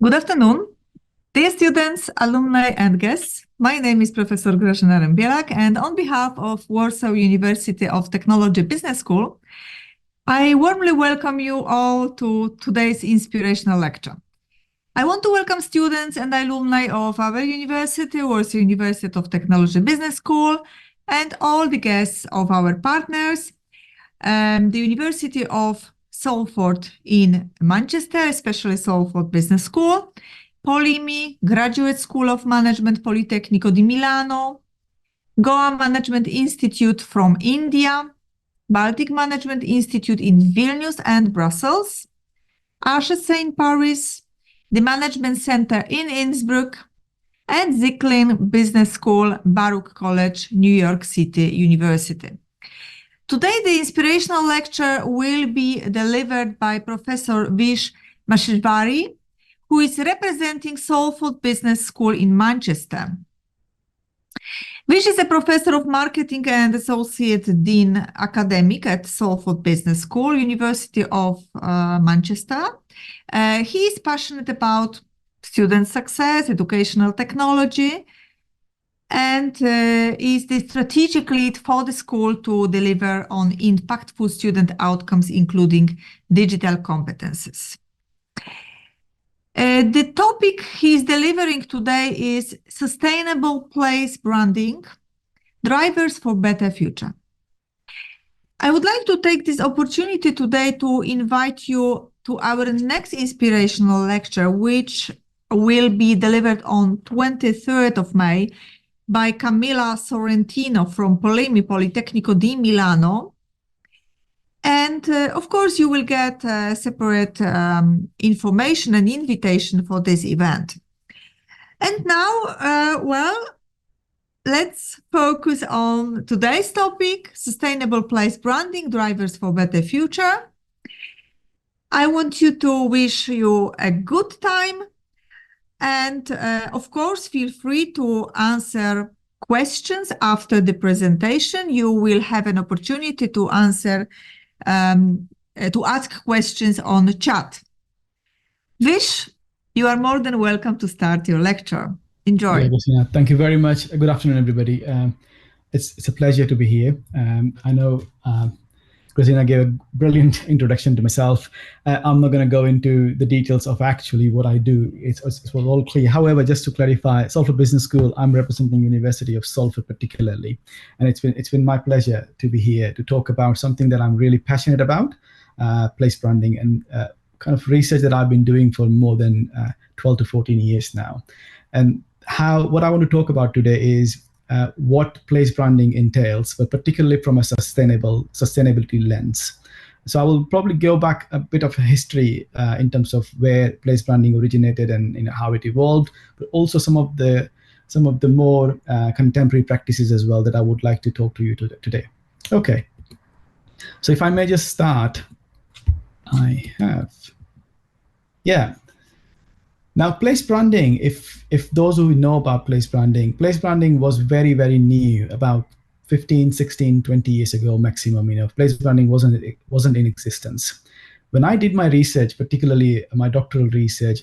Good afternoon, dear students, alumni, and guests. My name is Professor Grażyna Rębielak, and on behalf of Warsaw University of Technology Business School, I warmly welcome you all to today's inspirational lecture. I want to welcome students and alumni of our university, Warsaw University of Technology Business School, and all the guests of our partners, the University of Salford in Manchester, especially Salford Business School, Polimi, Graduate School of Management, Politecnico di Milano, Goa Management Institute from India, Baltic Management Institute in Vilnius and Brussels, HEC in Paris, the Management Center in Innsbruck, and Zicklin Business School, Baruch College, New York City University. Today, the inspirational lecture will be delivered by Professor Vish Maheshwari, who is representing Salford Business School in Manchester. Vish is a professor of marketing and associate dean academic at Salford Business School, University of Manchester. He is passionate about student success, educational technology, and is the strategic lead for the school to deliver on impactful student outcomes, including digital competencies. The topic he's delivering today is sustainable place branding, drivers for better future. I would like to take this opportunity today to invite you to our next inspirational lecture, which will be delivered on 23rd of May by Camilla Sorrentino from Polimi, Politecnico di Milano. And of course, you will get separate information and invitation for this event. And now, let's focus on today's topic, sustainable place branding, drivers for better future. I want you to wish you a good time. And of course, feel free to answer questions after the presentation. You will have an opportunity to ask questions on the chat. Vish, you are more than welcome to start your lecture. Enjoy. Yeah, thank you very much. Good afternoon, everybody. It's a pleasure to be here. I know Grażyna gave a brilliant introduction to myself. I'm not going to go into the details of actually what I do. It's all clear. However, just to clarify, Salford Business School, I'm representing University of Salford particularly, and it's been my pleasure to be here to talk about something that I'm really passionate about, place branding, and kind of research that I've been doing for more than 12 to 14 years now. And what I want to talk about today is what place branding entails, but particularly from a sustainability lens. So I will probably go back a bit of history in terms of where place branding originated and how it evolved, but also some of the more contemporary practices as well that I would like to talk to you today. Okay. So if I may just start, Now, place branding, if those who know about place branding was very, very new, about 15, 16, 20 years ago maximum. Place branding wasn't in existence. When I did my research, particularly my doctoral research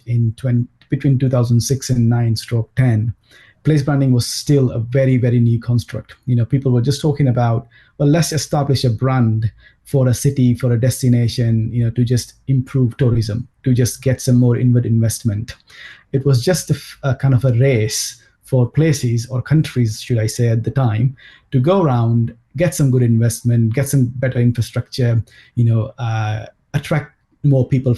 between 2006 and 9/10, place branding was still a very, very new construct. People were just talking about, well, let's establish a brand for a city, for a destination, to just improve tourism, to just get some more inward investment. It was just a kind of a race for places or countries, should I say, at the time, to go around, get some good investment, get some better infrastructure, attract more people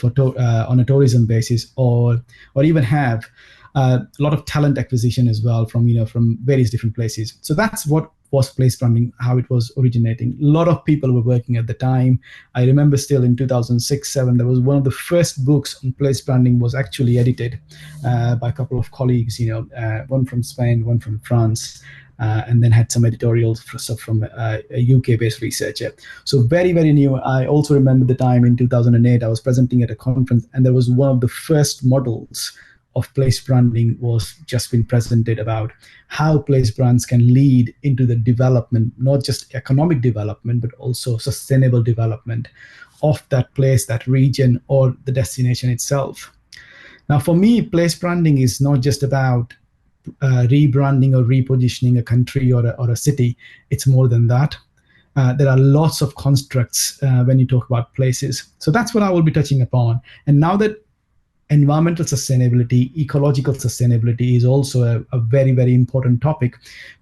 on a tourism basis, or even have a lot of talent acquisition as well from various different places. So that's what was place branding, how it was originating. A lot of people were working at the time. I remember still in 2006-07, there was one of the first books on place branding was actually edited by a couple of colleagues, one from Spain, one from France, and then had some editorials from a UK-based researcher. So very, very new. I also remember the time in 2008, I was presenting at a conference, and there was one of the first models of place branding was just been presented about how place brands can lead into the development, not just economic development, but also sustainable development of that place, that region, or the destination itself. Now, for me, place branding is not just about rebranding or repositioning a country or a city. It's more than that. There are lots of constructs when you talk about places. So that's what I will be touching upon. And now that environmental sustainability, ecological sustainability is also a very, very important topic,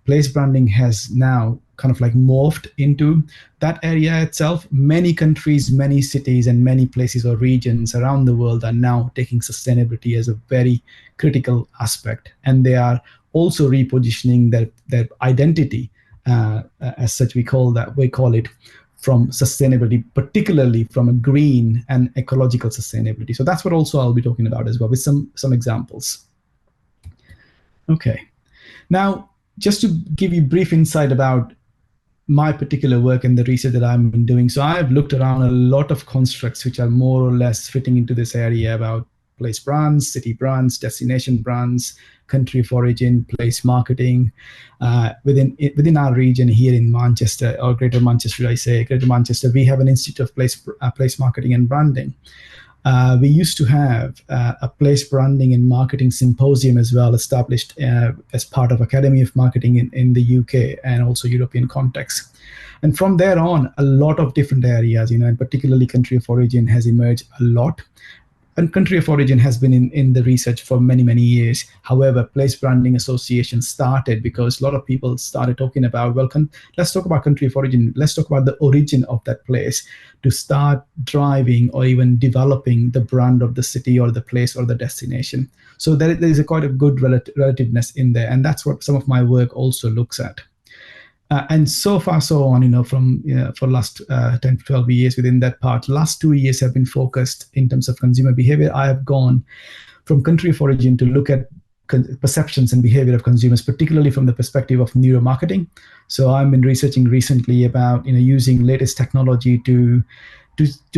place branding has now kind of like morphed into that area itself. Many countries, many cities, and many places or regions around the world are now taking sustainability as a very critical aspect. And they are also repositioning their identity, as such we call it, from sustainability, particularly from a green and ecological sustainability. So that's what also I'll be talking about as well, with some examples. Okay. Now, just to give you brief insight about my particular work and the research that I've been doing. So I've looked around a lot of constructs which are more or less fitting into this area about place brands, city brands, destination brands, country of origin, place marketing. Within our region here in Manchester, or Greater Manchester, Greater Manchester, we have an Institute of Place Marketing and Branding. We used to have a place branding and marketing symposium as well, established as part of Academy of Marketing in the UK and also European context. And from there on, a lot of different areas, and particularly country of origin has emerged a lot. And country of origin has been in the research for many, many years. However, place branding association started because a lot of people started talking about, well, let's talk about country of origin. Let's talk about the origin of that place to start driving or even developing the brand of the city or the place or the destination. So there is quite a good relativeness in there. And that's what some of my work also looks at. And so far, so on, for last 10 to 12 years within that part. Last 2 years have been focused in terms of consumer behavior. I have gone from country of origin to look at perceptions and behavior of consumers, particularly from the perspective of neuromarketing. So I've been researching recently about using latest technology to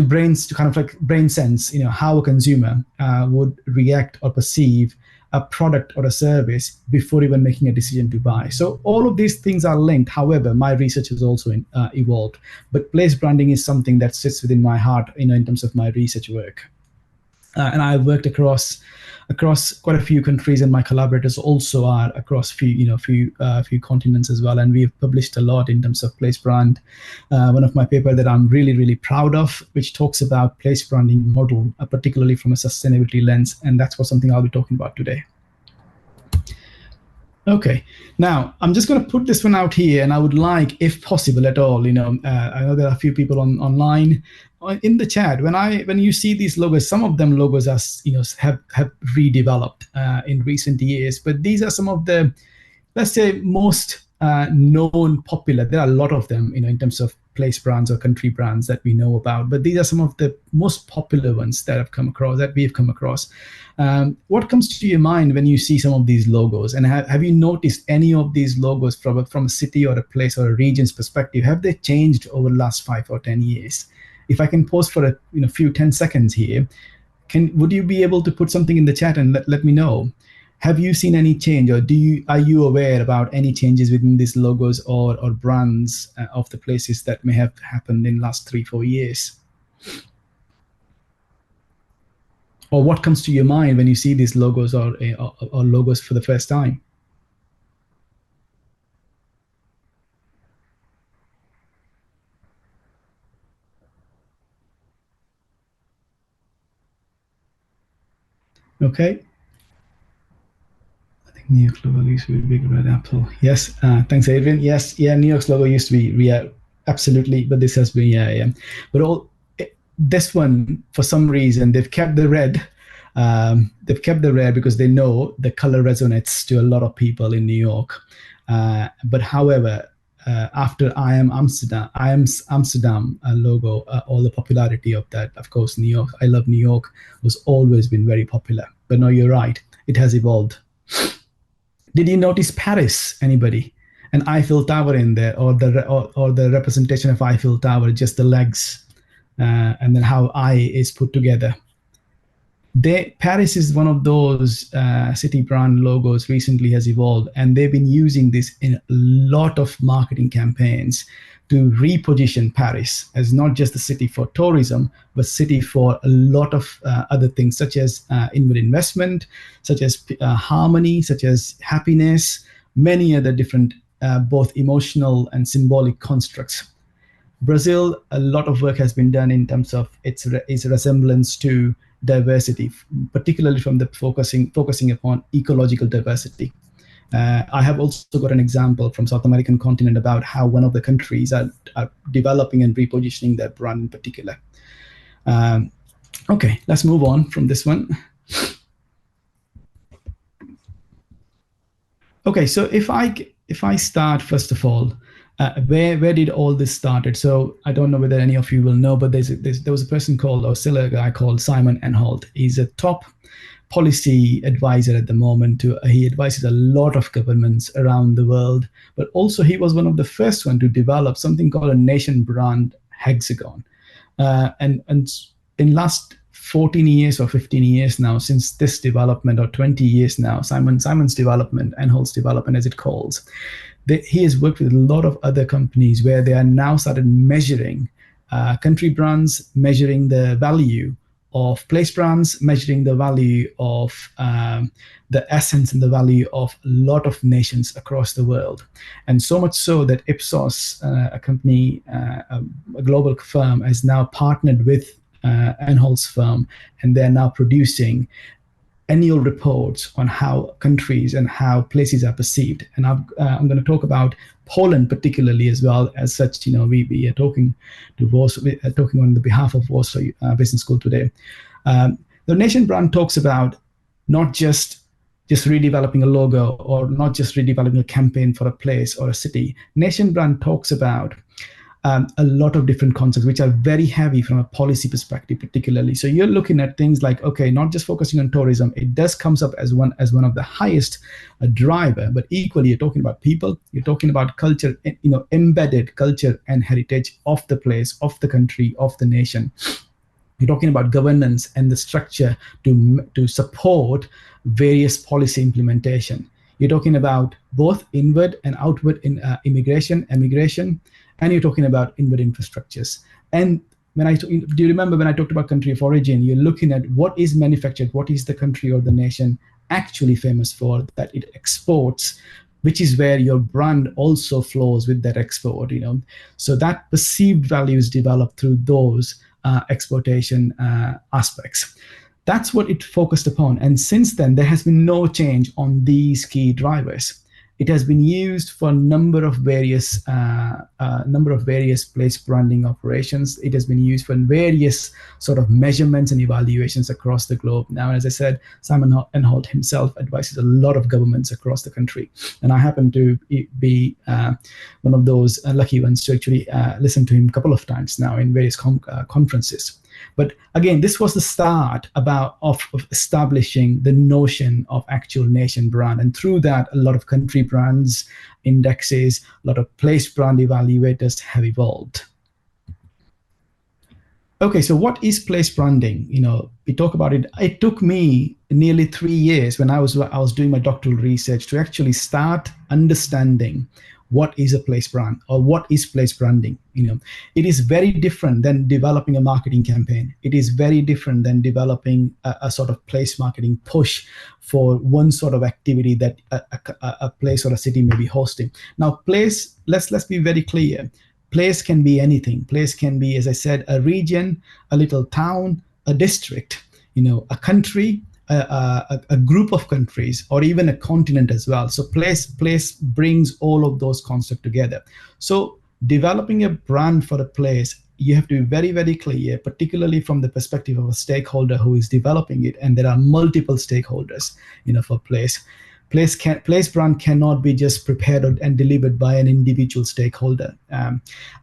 kind of like brain sense, how a consumer would react or perceive a product or a service before even making a decision to buy. So all of these things are linked. However, my research has also evolved. But place branding is something that sits within my heart, in terms of my research work. And I've worked across quite a few countries, and my collaborators also are across few continents as well. And we've published a lot in terms of place brand. One of my papers that I'm really, really proud of, which talks about place branding model, particularly from a sustainability lens. And that's something I'll be talking about today. Okay, now I'm just going to put this one out here, and I would like, if possible at all, I know there are a few people online in the chat. When you see these logos, some of them logos are have redeveloped in recent years, but these are some of the, let's say, most known popular. There are a lot of them, in terms of place brands or country brands that we know about, but these are some of the most popular ones that we've come across. What comes to your mind when you see some of these logos, and have you noticed any of these logos from a city or a place or a region's perspective? Have they changed over the last 5 or 10 years? If I can pause for a few 10 seconds here, would you be able to put something in the chat and let me know? Have you seen any change, or are you aware about any changes within these logos or brands of the places that may have happened in the last 3-4 years? Or what comes to your mind when you see these logos or logos for the first time? Okay. I think New York's logo used to be big red apple. Yes. Thanks, Adrian. Yes. Yeah. New York's logo used to be absolutely, but this has been But this one, for some reason, they've kept the red. They've kept the red because they know the color resonates to a lot of people in New York. But however, after I am Amsterdam logo, all the popularity of that, of course, New York, I love New York, was always been very popular. But no, you're right, it has evolved. Did you notice Paris, anybody? An Eiffel Tower in there, or the representation of Eiffel Tower, just the legs, and then how I is put together. Paris is one of those city brand logos recently has evolved, and they've been using this in a lot of marketing campaigns to reposition Paris as not just the city for tourism, but city for a lot of other things, such as inward investment, such as harmony, such as happiness, many other different both emotional and symbolic constructs. Brazil, a lot of work has been done in terms of its resemblance to diversity, particularly from the focusing upon ecological diversity. I have also got an example from South American continent about how one of the countries are developing and repositioning their brand in particular. Okay, let's move on from this one. Okay, so if I start first of all, where did all this started? So I don't know whether any of you will know, but there was a person called, or still a guy called Simon Anholt. He's a top policy advisor at the moment. He advises a lot of governments around the world, but also he was one of the first one to develop something called a nation brand hexagon. And in last 14 years or 15 years now since this development, or 20 years now, Simon's development, Anholt's development as it calls, he has worked with a lot of other companies where they are now started measuring country brands, measuring the value of place brands, measuring the value of the essence and the value of a lot of nations across the world. And so much so that Ipsos, a company, a global firm, has now partnered with Anholt's firm, and they're now producing annual reports on how countries and how places are perceived. And I'm going to talk about Poland particularly as well. As such, we are talking to Warsaw, talking on the behalf of Warsaw Business School today. The nation brand talks about not just redeveloping a logo, or not just redeveloping a campaign for a place or a city. Nation brand talks about a lot of different concepts, which are very heavy from a policy perspective, particularly. So you're looking at things like, okay, not just focusing on tourism, it does comes up as one of the highest driver, but equally you're talking about people, you're talking about culture, embedded culture and heritage of the place, of the country, of the nation. You're talking about governance and the structure to support various policy implementation. You're talking about both inward and outward immigration, emigration, and you're talking about inward infrastructures. And do you remember when I talked about country of origin, you're looking at what is manufactured, what is the country or the nation actually famous for, that it exports, which is where your brand also flows with that export, So that perceived value is developed through those exportation aspects. That's what it focused upon. And since then, there has been no change on these key drivers. It has been used for a number of various place branding operations. It has been used for various sort of measurements and evaluations across the globe. Now, as I said, Simon Anholt himself advises a lot of governments across the country. And I happen to be one of those lucky ones to actually listen to him a couple of times now in various conferences. But again, this was the start of establishing the notion of actual nation brand. And through that, a lot of country brands, indexes, a lot of place brand evaluators have evolved. Okay, so what is place branding? We talk about it. It took me nearly 3 years when I was doing my doctoral research to actually start understanding what is a place brand, or what is place branding. It is very different than developing a marketing campaign. It is very different than developing a sort of place marketing push for one sort of activity that a place or a city may be hosting. Now, place, let's be very clear. Place can be anything. Place can be, as I said, a region, a little town, a district, a country, a group of countries, or even a continent as well. So place brings all of those concepts together. So developing a brand for a place, you have to be very, very clear, particularly from the perspective of a stakeholder who is developing it. And there are multiple stakeholders, for place. Place brand cannot be just prepared and delivered by an individual stakeholder.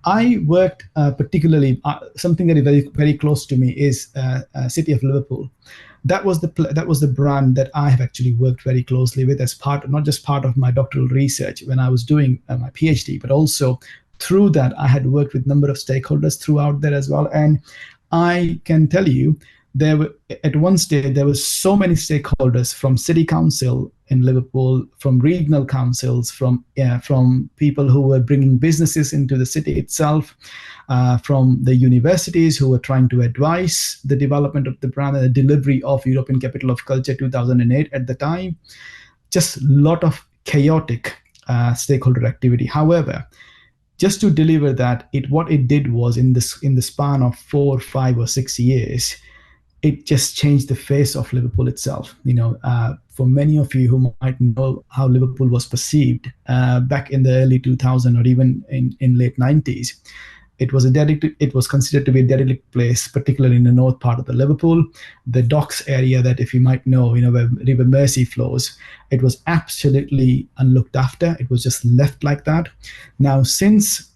I worked particularly, something that is very, very close to me is City of Liverpool. That was the brand that I have actually worked very closely with as not just part of my doctoral research when I was doing my PhD, but also through that I had worked with a number of stakeholders throughout there as well. And I can tell you, at one stage there were so many stakeholders, from city council in Liverpool, from regional councils, from people who were bringing businesses into the city itself, from the universities who were trying to advise the development of the brand and the delivery of European Capital of Culture 2008 at the time. Just a lot of chaotic stakeholder activity. However, just to deliver that, what it did was in the span of 4, 5, or 6 years, it just changed the face of Liverpool itself. For many of you who might know how Liverpool was perceived back in the early 2000s or even in late 90s, it was considered to be a derelict place, particularly in the north part of the Liverpool, the docks area that, if you might know, where River Mersey flows. It was absolutely unlooked after. It was just left like that. Now, since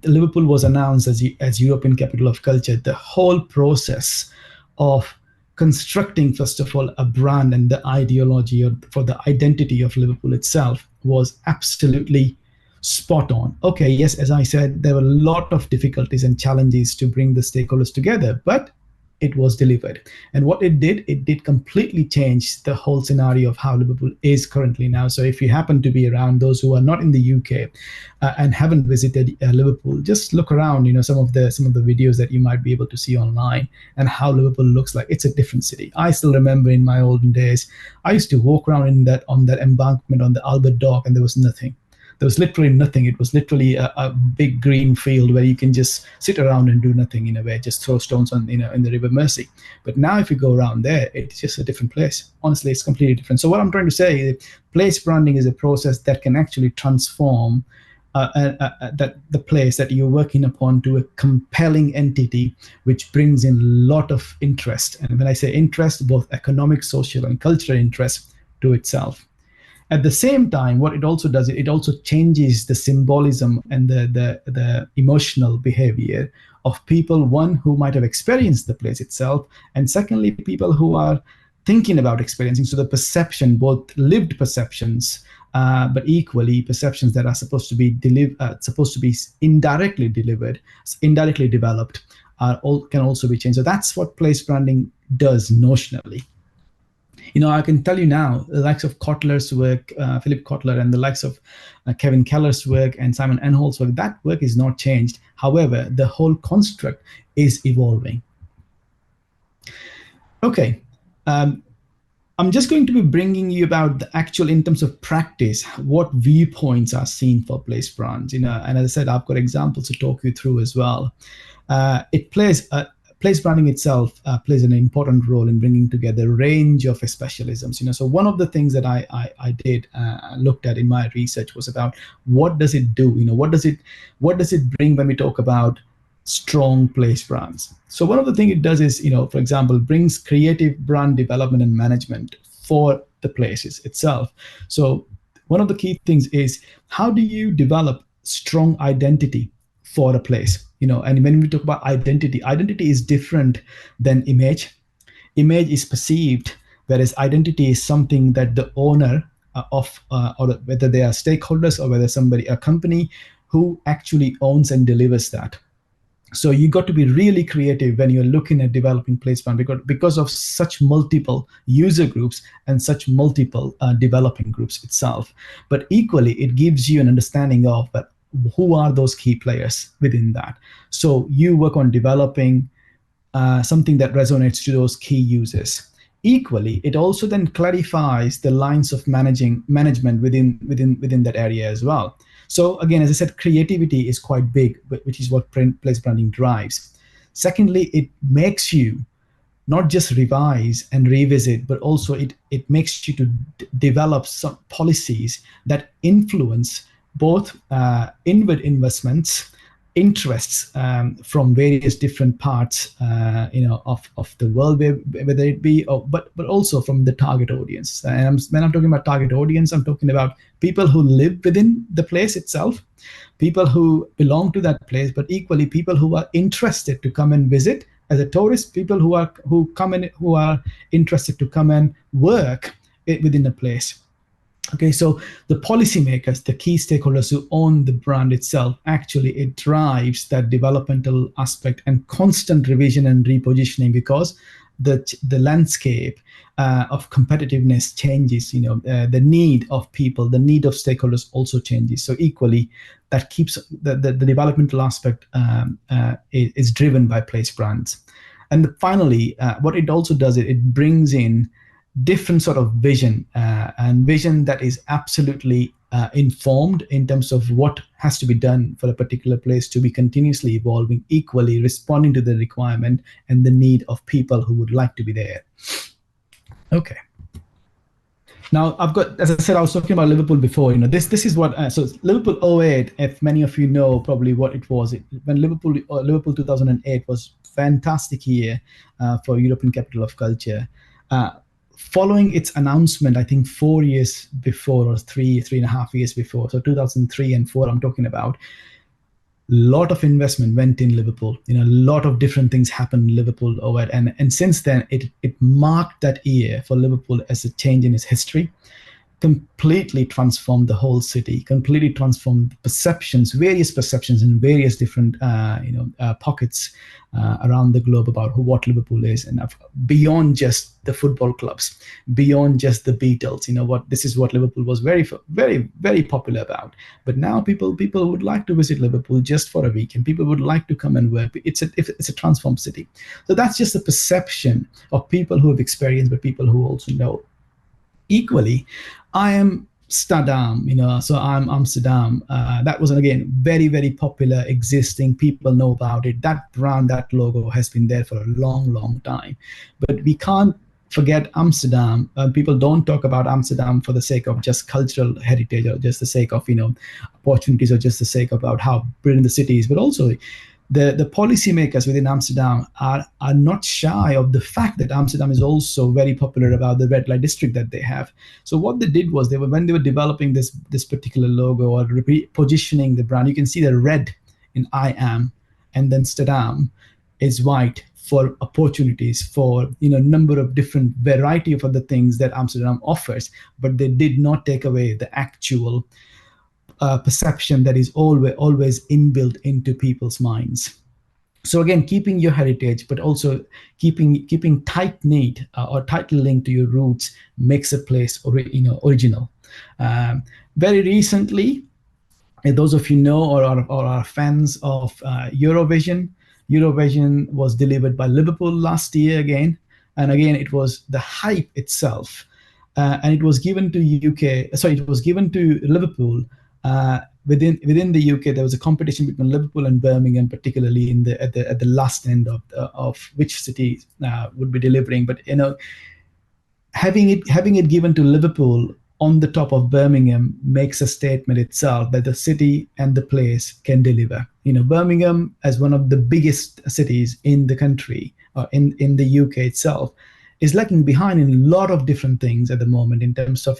Liverpool was announced as European Capital of Culture, the whole process of constructing, first of all, a brand and the ideology for the identity of Liverpool itself was absolutely spot on. Okay, yes, as I said, there were a lot of difficulties and challenges to bring the stakeholders together, but it was delivered. And what it did completely change the whole scenario of how Liverpool is currently now. So if you happen to be around, those who are not in the UK and haven't visited Liverpool, just look around, some of the videos that you might be able to see online and how Liverpool looks like. It's a different city. I still remember in my olden days, I used to walk around on that embankment on the Albert Dock, and there was nothing. There was literally nothing. It was literally a big green field where you can just sit around and do nothing, in a way, just throw stones on, in the River Mersey. But now if you go around there, it's just a different place. Honestly, it's completely different. So what I'm trying to say is place branding is a process that can actually transform the place that you're working upon to a compelling entity, which brings in a lot of interest. And when I say interest, both economic, social, and cultural interest to itself. At the same time, what it also does, it also changes the symbolism and the emotional behavior of people, one, who might have experienced the place itself, and secondly, people who are thinking about experiencing. So the perception, both lived perceptions, but equally perceptions that are supposed to be indirectly delivered, indirectly developed, can also be changed. So that's what place branding does notionally. I can tell you now, the likes of Kotler's work, Philip Kotler, and the likes of Kevin Keller's work and Simon Enhol's work, that work is not changed. However, the whole construct is evolving. Okay. I'm just going to be bringing you about the actual, in terms of practice, what viewpoints are seen for place brands. And as I said, I've got examples to talk you through as well. Place branding itself plays an important role in bringing together a range of specialisms. So one of the things that I did looked at in my research was about what does it do? What does it bring when we talk about strong place brands? So one of the things it does is, for example, brings creative brand development and management for the places itself. So one of the key things is, how do you develop strong identity for a place? And when we talk about identity is different than image. Image is perceived, whereas identity is something that the owner or whether they are stakeholders or whether a company who actually owns and delivers that. So you got to be really creative when you're looking at developing place brand, because of such multiple user groups and such multiple developing groups itself. But equally, it gives you an understanding of who are those key players within that. So you work on developing something that resonates to those key users. Equally, it also then clarifies the lines of management within that area as well. So again, as I said, creativity is quite big, which is what place branding drives. Secondly, it makes you not just revise and revisit, but also it makes you to develop some policies that influence both inward investments, interests from various different parts, of the world, whether it be, but also from the target audience. And when I'm talking about target audience, I'm talking about people who live within the place itself, people who belong to that place, but equally people who are interested to come and visit as a tourist, people who are interested to come and work within a place. Okay, so the policymakers, the key stakeholders who own the brand itself, actually it drives that developmental aspect and constant revision and repositioning, because the landscape of competitiveness changes. The need of people, the need of stakeholders also changes. So equally, that keeps the developmental aspect is driven by place brands. And finally, what it also does, it brings in different sort of vision, and vision that is absolutely informed in terms of what has to be done for a particular place to be continuously evolving, equally responding to the requirement and the need of people who would like to be there. Okay. Now, I've got, as I said, I was talking about Liverpool before. This is what, so Liverpool 08, if many of you know probably what it was. When Liverpool 2008 was fantastic year for European Capital of Culture. Following its announcement, I think 4 years before, or three and a half years before, so 2003 and 4 I'm talking about, lot of investment went in Liverpool. A lot of different things happened in Liverpool over it. And since then, it marked that year for Liverpool as a change in its history. Completely transformed the whole city, completely transformed perceptions, various perceptions in various different pockets around the globe about what Liverpool is, and beyond just the football clubs, beyond just the Beatles. This is what Liverpool was very, very, very popular about. But now people would like to visit Liverpool just for a week, and people would like to come and work. It's a transformed city. So that's just the perception of people who have experienced, but people who also know. Equally, I am Amsterdam, so I'm Amsterdam. That was, again, very, very popular, existing. People know about it. That brand, that logo has been there for a long, long time. But we can't forget Amsterdam. People don't talk about Amsterdam for the sake of just cultural heritage, or just the sake of, opportunities, or just the sake about how brilliant the city is. But also, the policymakers within Amsterdam are not shy of the fact that Amsterdam is also very popular about the red light district that they have. So what they did was, when they were developing this particular logo or positioning the brand, you can see the red in I am, and then Amsterdam is white for opportunities, for number of different variety of other things that Amsterdam offers. But they did not take away the actual perception that is always inbuilt into people's minds. So again, keeping your heritage, but also keeping tight-knit or tightly linked to your roots makes a place original. Very recently, those of you know or are fans of Eurovision was delivered by Liverpool last year again. And again, it was the hype itself. And it was given to it was given to Liverpool. Within the UK, there was a competition between Liverpool and Birmingham, particularly at the last end of which city would be delivering. But having it given to Liverpool on the top of Birmingham makes a statement itself that the city and the place can deliver. Birmingham, as one of the biggest cities in the country, or in the UK itself, is lagging behind in a lot of different things at the moment in terms of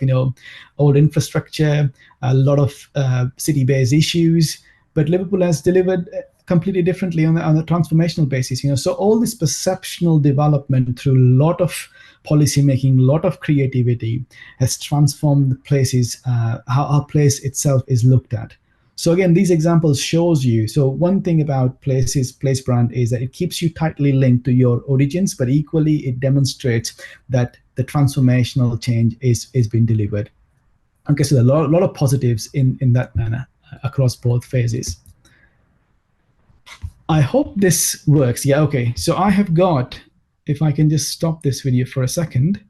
old infrastructure, a lot of city-based issues. But Liverpool has delivered completely differently on a transformational basis. So all this perceptual development through a lot of policy making, a lot of creativity has transformed the places, how our place itself is looked at. So again, these examples shows you. So one thing about place brand is that it keeps you tightly linked to your origins, but equally it demonstrates that the transformational change is being delivered. Okay, so there are a lot of positives in that manner across both phases. I hope this works. Yeah, okay. So I have got, if I can just stop this video for a second.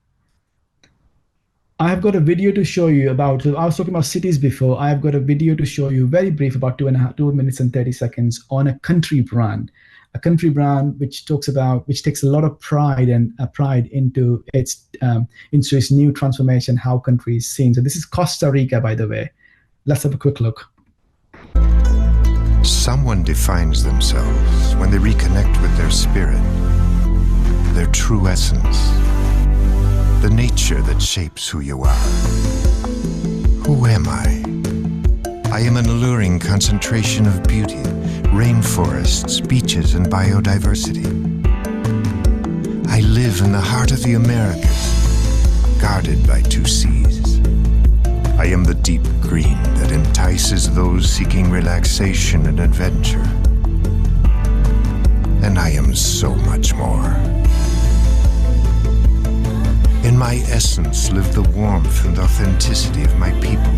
I have got a video to show you about, I was talking about cities before. I have got a video to show you, very brief, about 2 minutes and 30 seconds on a country brand which takes a lot of pride into its new transformation, how country is seen. So this is Costa Rica, by the way. Let's have a quick look. Someone defines themselves when they reconnect with their spirit, their true essence, the nature that shapes who you are. Who am I? I am an alluring concentration of beauty, rainforests, beaches, and biodiversity. I live in the heart of the Americas, guarded by 2 seas. I am the deep green that entices those seeking relaxation and adventure. And I am so much more. my essence live the warmth and authenticity of my people.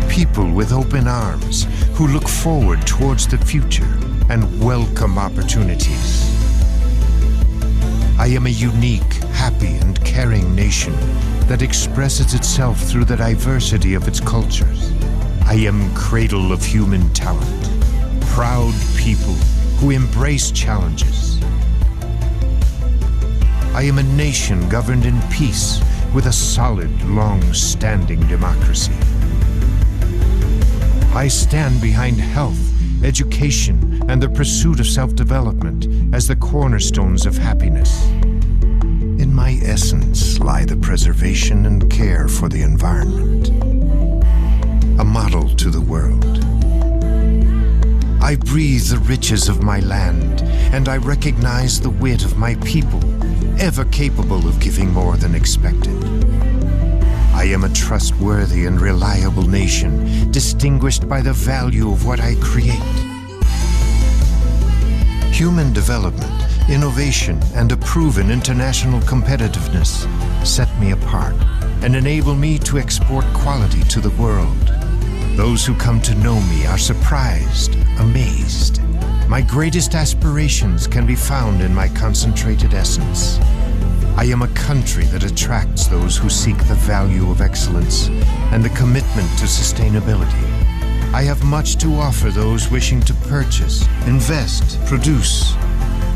People with open arms who look forward towards the future and welcome opportunities. I am a unique, happy, and caring nation that expresses itself through the diversity of its cultures. I am cradle of human talent, proud people who embrace challenges. I am a nation governed in peace with a solid, long-standing democracy. I stand behind health, education, and the pursuit of self-development as the cornerstones of happiness. In my essence lie the preservation and care for the environment, a model to the world. I breathe the riches of my land, and I recognize the wit of my people, ever capable of giving more than expected. I am a trustworthy and reliable nation, distinguished by the value of what I create. Human development, innovation, and a proven international competitiveness set me apart and enable me to export quality to the world. Those who come to know me are surprised, amazed. My greatest aspirations can be found in my concentrated essence. I am a country that attracts those who seek the value of excellence and the commitment to sustainability. I have much to offer those wishing to purchase, invest, produce,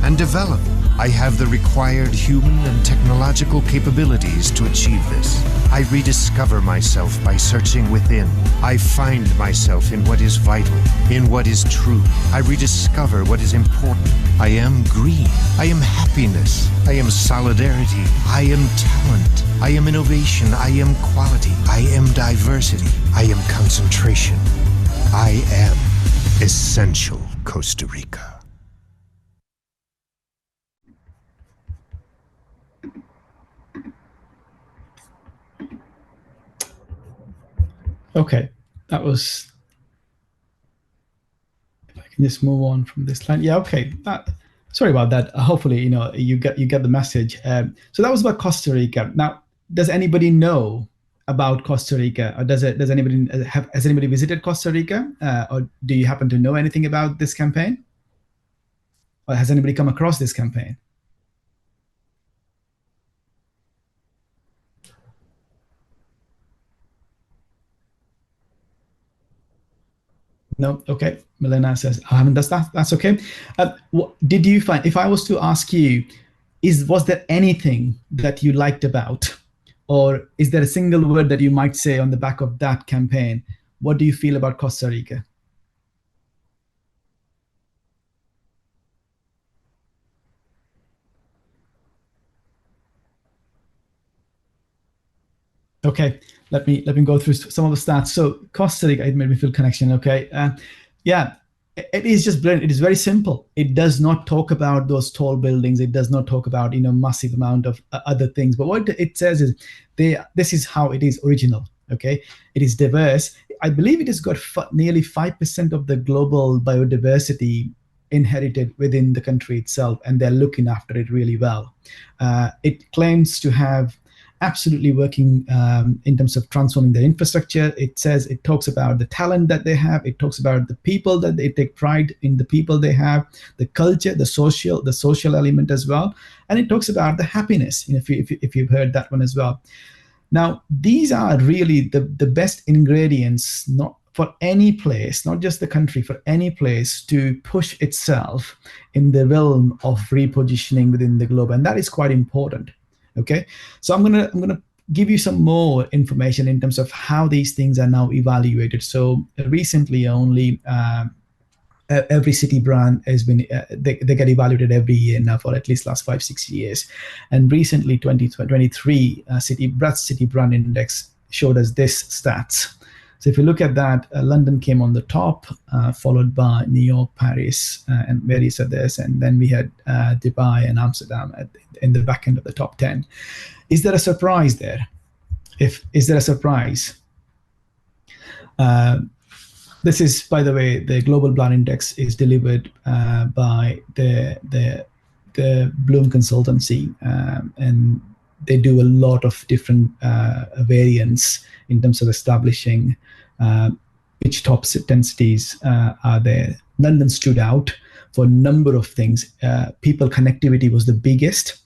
and develop. I have the required human and technological capabilities to achieve this. I rediscover myself by searching within. I find myself in what is vital, in what is true. I rediscover what is important. I am green. I am happiness. I am solidarity. I am talent. I am innovation. I am quality. I am diversity. I am concentration. I am essential Costa Rica. Okay, that was, if I can just move on from this slide. Yeah, okay. Sorry about that. Hopefully, you get the message. So that was about Costa Rica. Now, does anybody know about Costa Rica, or has anybody visited Costa Rica, or do you happen to know anything about this campaign, or has anybody come across this campaign? No. Okay. Milena says, I haven't. That's okay. What did you find? If I was to ask you, was there anything that you liked about, or is there a single word that you might say on the back of that campaign? What do you feel about Costa Rica? Okay, let me go through some of the stats. So Costa Rica, it made me feel connection. Okay, yeah, it is just brilliant. It is very simple. It does not talk about those tall buildings. It does not talk about massive amount of other things. But what it says is, this is how it is original. Okay, it is diverse. I believe it has got nearly 5% of the global biodiversity inherited within the country itself, and they're looking after it really well. It claims to have absolutely working in terms of transforming their infrastructure. It talks about the talent that they have. It talks about the people that they take pride in, the people they have, the culture, the social element as well, and it talks about the happiness. If you've heard that one as well. Now, these are really the best ingredients, not for any place, not just the country, for any place to push itself in the realm of repositioning within the globe, and that is quite important. Okay, so I'm gonna give you some more information in terms of how these things are now evaluated. So recently, only every city brand has been they get evaluated every year now for at least last 5-6 years, and recently 2023 City Brand Index showed us this stats. So if you look at that, London came on the top, followed by New York, Paris, and various others, and then we had Dubai and Amsterdam in the back end of the top 10. Is there a surprise there? Is there a surprise? This is, by the way, the Global Brand Index is delivered by the Bloom Consultancy, and they do a lot of different variants in terms of establishing which top 10 cities are there. London stood out for a number of things. People connectivity was the biggest.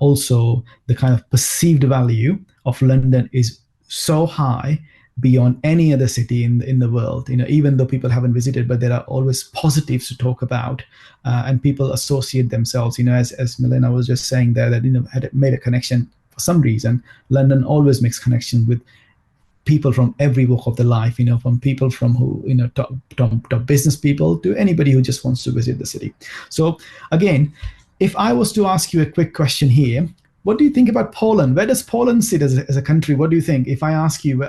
Also, the kind of perceived value of London is so high beyond any other city in the world. Even though people haven't visited, but there are always positives to talk about, and people associate themselves. As Milena was just saying there, that had made a connection for some reason. London always makes connection with people from every walk of the life. From people from who top business people to anybody who just wants to visit the city. So again, if I was to ask you a quick question here, what do you think about Poland? Where does Poland sit as a country? What do you think? If I ask you,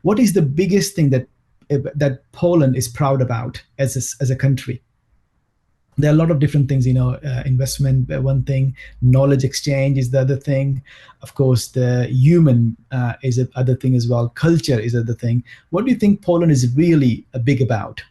what is the biggest thing that Poland is proud about as a country? There are a lot of different things, investment, one thing, knowledge exchange is the other thing. Of course, the human is the other thing as well. Culture is the other thing. What do you think Poland is really big about?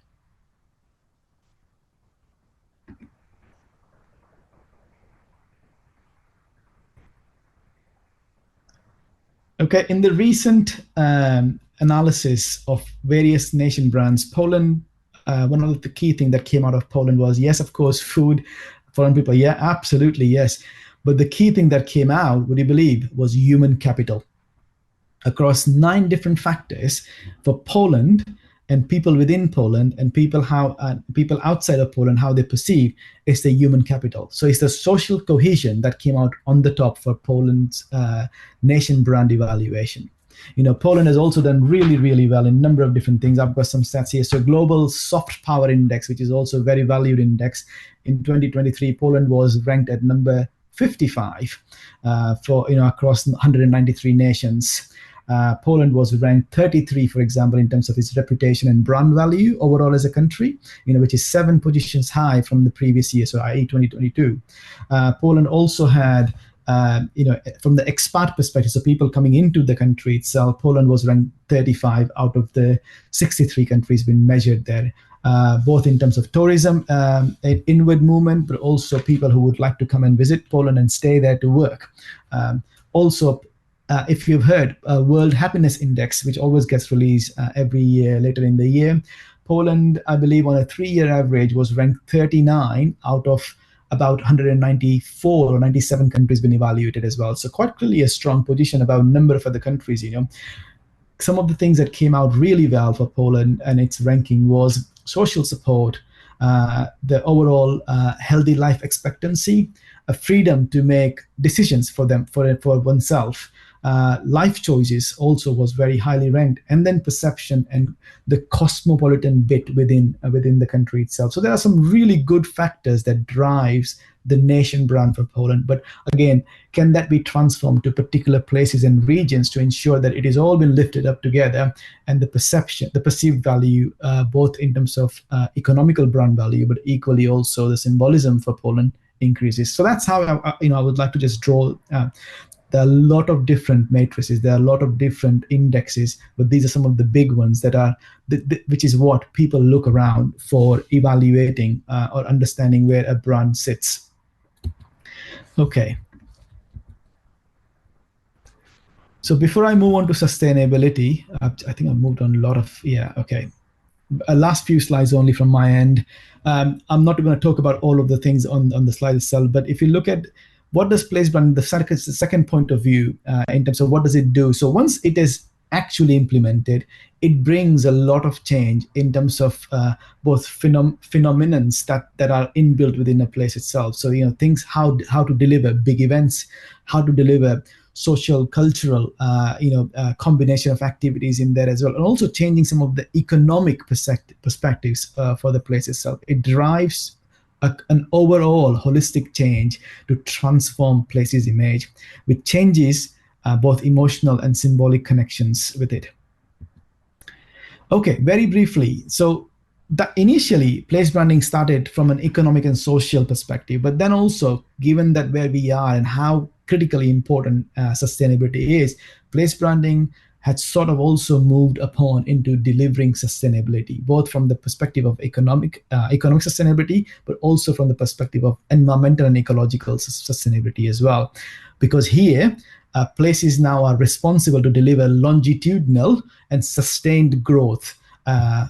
Okay, in the recent analysis of various nation brands, Poland, one of the key things that came out of Poland was, yes, of course, food. Foreign people, yeah, absolutely, yes. But the key thing that came out, would you believe, was human capital. Across 9 different factors for Poland and people within Poland and people outside of Poland, how they perceive is the human capital. So it's the social cohesion that came out on the top for Poland's nation brand evaluation. Poland has also done really, really well in a number of different things. I've got some stats here. So Global Soft Power Index, which is also a very valued index, in 2023, Poland was ranked at number 55 for across 193 nations. Poland was ranked 33, for example, in terms of its reputation and brand value overall as a country, which is 7 positions high from the previous year, so i.e. 2022. Poland also had, from the expat perspective, so people coming into the country itself, Poland was ranked 35 out of the 63 countries being measured there, both in terms of tourism, inward movement, but also people who would like to come and visit Poland and stay there to work. Also, if you've heard, World Happiness Index, which always gets released every year later in the year, Poland, I believe, on a 3-year average was ranked 39 out of about 194 or 97 countries been evaluated as well. So quite clearly a strong position about a number of other countries. Some of the things that came out really well for Poland and its ranking was social support, the overall healthy life expectancy, a freedom to make decisions for oneself. Life choices also was very highly ranked, and then perception and the cosmopolitan bit within the country itself. So there are some really good factors that drives the nation brand for Poland. But again, can that be transformed to particular places and regions to ensure that it has all been lifted up together and the perceived value, both in terms of economical brand value, but equally also the symbolism for Poland increases. So that's how I would like to just draw. There are a lot of different matrices, there are a lot of different indexes, but these are some of the big ones that are, which is what people look around for evaluating or understanding where a brand sits. Okay. So before I move on to sustainability, I think I've moved on a lot of, okay. Last few slides only from my end. I'm not going to talk about all of the things on the slide itself, but if you look at what does place brand, the second point of view in terms of what does it do? So once it is actually implemented, it brings a lot of change in terms of both phenomenons that are inbuilt within a place itself. So things how to deliver big events, how to deliver social, cultural, combination of activities in there as well, and also changing some of the economic perspectives for the place itself. It drives an overall holistic change to transform places' image, which changes both emotional and symbolic connections with it. Okay, very briefly. So initially, place branding started from an economic and social perspective, but then also, given that where we are and how critically important sustainability is, place branding had sort of also moved upon into delivering sustainability, both from the perspective of economic sustainability, but also from the perspective of environmental and ecological sustainability as well. Because here, places now are responsible to deliver longitudinal and sustained growth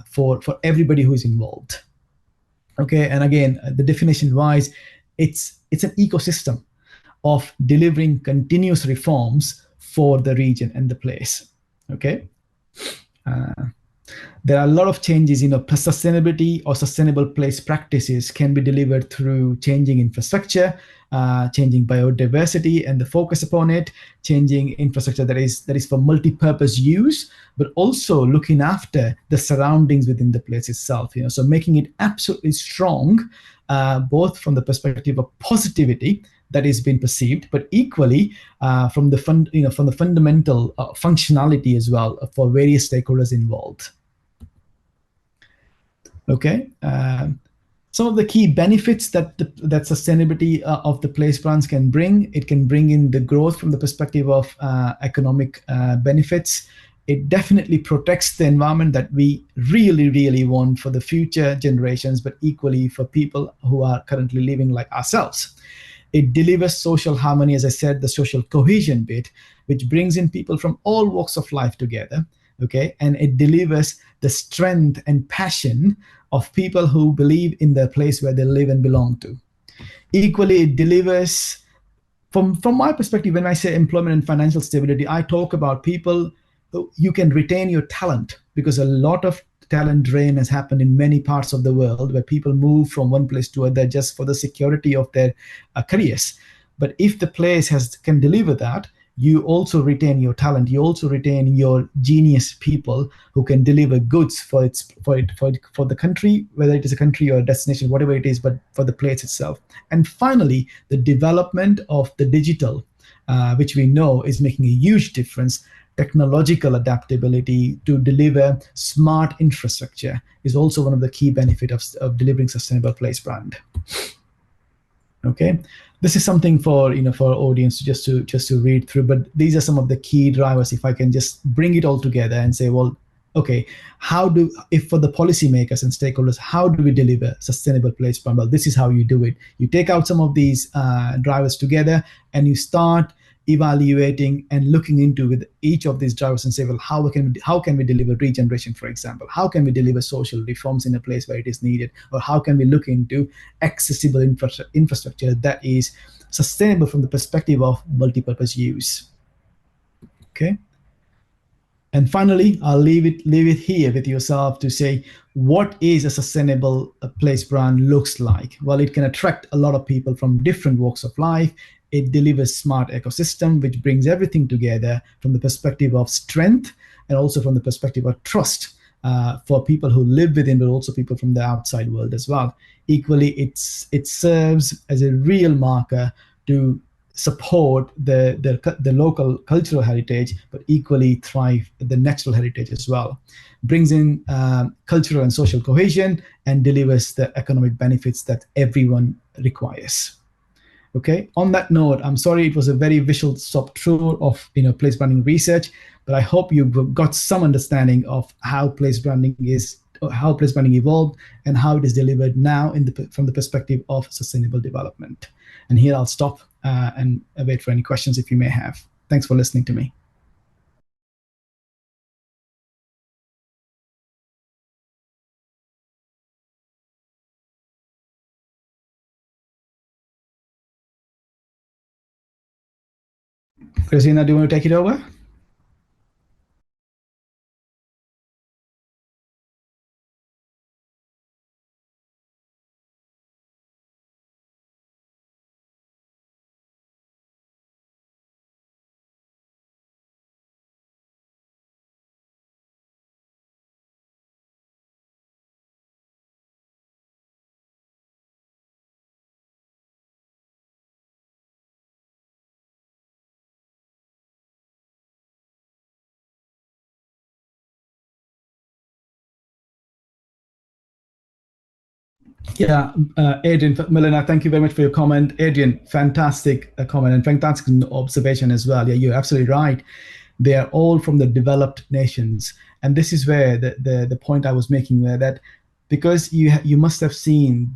for everybody who is involved. Okay, and again, the definition wise, it's an ecosystem of delivering continuous reforms for the region and the place. Okay, there are a lot of changes. Sustainability or sustainable place practices can be delivered through changing infrastructure, changing biodiversity and the focus upon it, changing infrastructure that is for multi-purpose use, but also looking after the surroundings within the place itself. So making it absolutely strong, both from the perspective of positivity that is being perceived, but equally from the fundamental functionality as well for various stakeholders involved. Okay. Some of the key benefits that sustainability of the place plans can bring. It can bring in the growth from the perspective of economic benefits. It definitely protects the environment that we really, really want for the future generations, but equally for people who are currently living like ourselves. It delivers social harmony, as I said, the social cohesion bit, which brings in people from all walks of life together. Okay, and it delivers the strength and passion of people who believe in the place where they live and belong to. Equally, it delivers, from my perspective, when I say employment and financial stability, I talk about people who you can retain your talent, because a lot of talent drain has happened in many parts of the world where people move from one place to other just for the security of their careers. But if the place can deliver that, you also retain your talent. You also retain your genius people who can deliver goods for the country, whether it is a country or a destination, whatever it is, but for the place itself. And finally, the development of the digital, which we know is making a huge difference. Technological adaptability to deliver smart infrastructure is also one of the key benefits of delivering sustainable place brand. Okay, this is something for our audience just to read through, but these are some of the key drivers. If I can just bring it all together and say, well, okay, if for the policymakers and stakeholders, how do we deliver sustainable place brand? Well, this is how you do it. You take out some of these drivers together and you start evaluating and looking into with each of these drivers and say, well, how can we deliver regeneration, for example? How can we deliver social reforms in a place where it is needed? Or how can we look into accessible infrastructure that is sustainable from the perspective of multi-purpose use? Okay. And finally, I'll leave it here with yourself to say, what is a sustainable place brand looks like? Well, it can attract a lot of people from different walks of life. It delivers smart ecosystem, which brings everything together from the perspective of strength and also from the perspective of trust for people who live within, but also people from the outside world as well. Equally, it serves as a real marker to support the local cultural heritage, but equally thrive the natural heritage as well. Brings in cultural and social cohesion and delivers the economic benefits that everyone requires. Okay. On that note, I'm sorry it was a very visual stop tour of place branding research, but I hope you've got some understanding of how place branding evolved and how it is delivered now from the perspective of sustainable development. And here I'll stop and wait for any questions if you may have. Thanks for listening to me. Christina, do you want to take it over? Yeah, Adrian, Milena, thank you very much for your comment. Adrian, fantastic comment and fantastic observation as well. Yeah, you're absolutely right. They are all from the developed nations. And this is where the point I was making there, that because you must have seen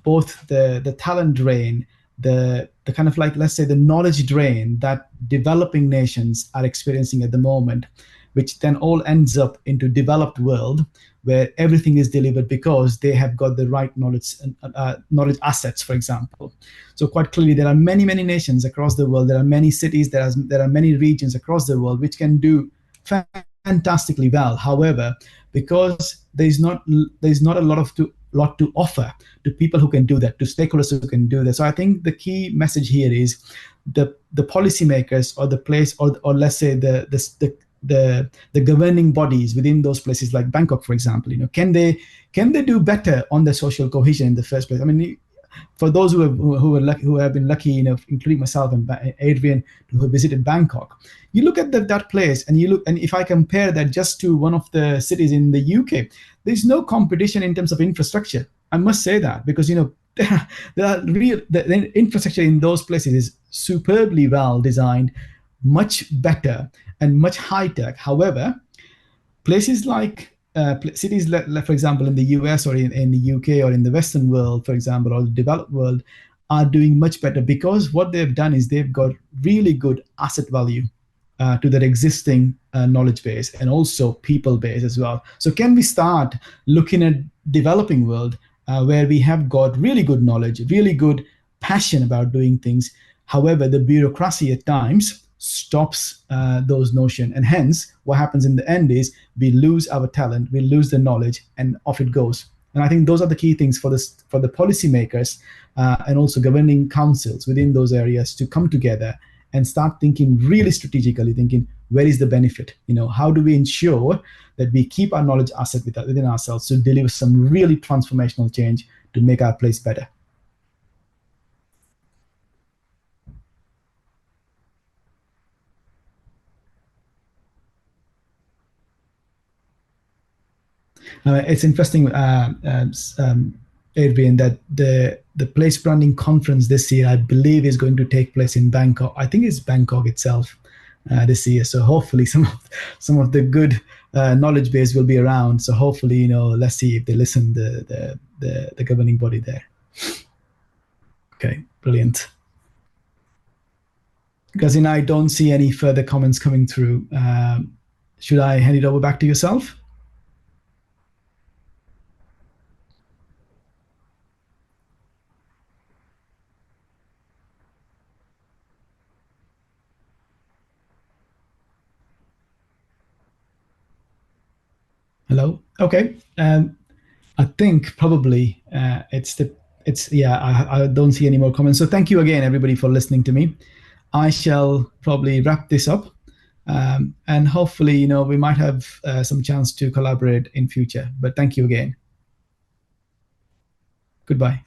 both the talent drain, the kind of like, let's say, the knowledge drain that developing nations are experiencing at the moment, which then all ends up into developed world, where everything is delivered because they have got the right knowledge assets, for example. So quite clearly, there are many nations across the world. There are many cities. There are many regions across the world which can do fantastically well. However, because there's not a lot to offer to people who can do that, to stakeholders who can do that. So I think the key message here is the policymakers, or the place, or let's say the governing bodies within those places, like Bangkok, for example, can they do better on the social cohesion in the first place? I mean, for those who have been lucky enough, including myself and Adrian, to have visited Bangkok, you look at that place, and if I compare that just to one of the cities in the UK, there's no competition in terms of infrastructure. I must say that, because the infrastructure in those places is superbly well designed, much better and much high tech. However, places like cities, for example, in the US or in the UK or in the Western world, for example, or the developed world, are doing much better, because what they've done is they've got really good asset value to their existing knowledge base, and also people base as well. So can we start looking at developing world where we have got really good knowledge, really good passion about doing things. However, the bureaucracy at times stops those notions, and hence what happens in the end is we lose our talent, we lose the knowledge, and off it goes. And I think those are the key things for the policymakers and also governing councils within those areas to come together and start thinking really strategically, thinking, where is the benefit? How do we ensure that we keep our knowledge asset within ourselves to deliver some really transformational change to make our place better? It's interesting, Adrian, that the place branding conference this year, I believe, is going to take place in Bangkok. I think it's Bangkok itself this year. So hopefully some of the good knowledge base will be around. So hopefully, let's see if they listen the governing body there. Okay, brilliant. Gazina, I don't see any further comments coming through. Should I hand it over back to yourself? Hello. Okay. I think probably I don't see any more comments. So thank you again, everybody, for listening to me. I shall probably wrap this up, and hopefully, we might have some chance to collaborate in future. But thank you again. Goodbye.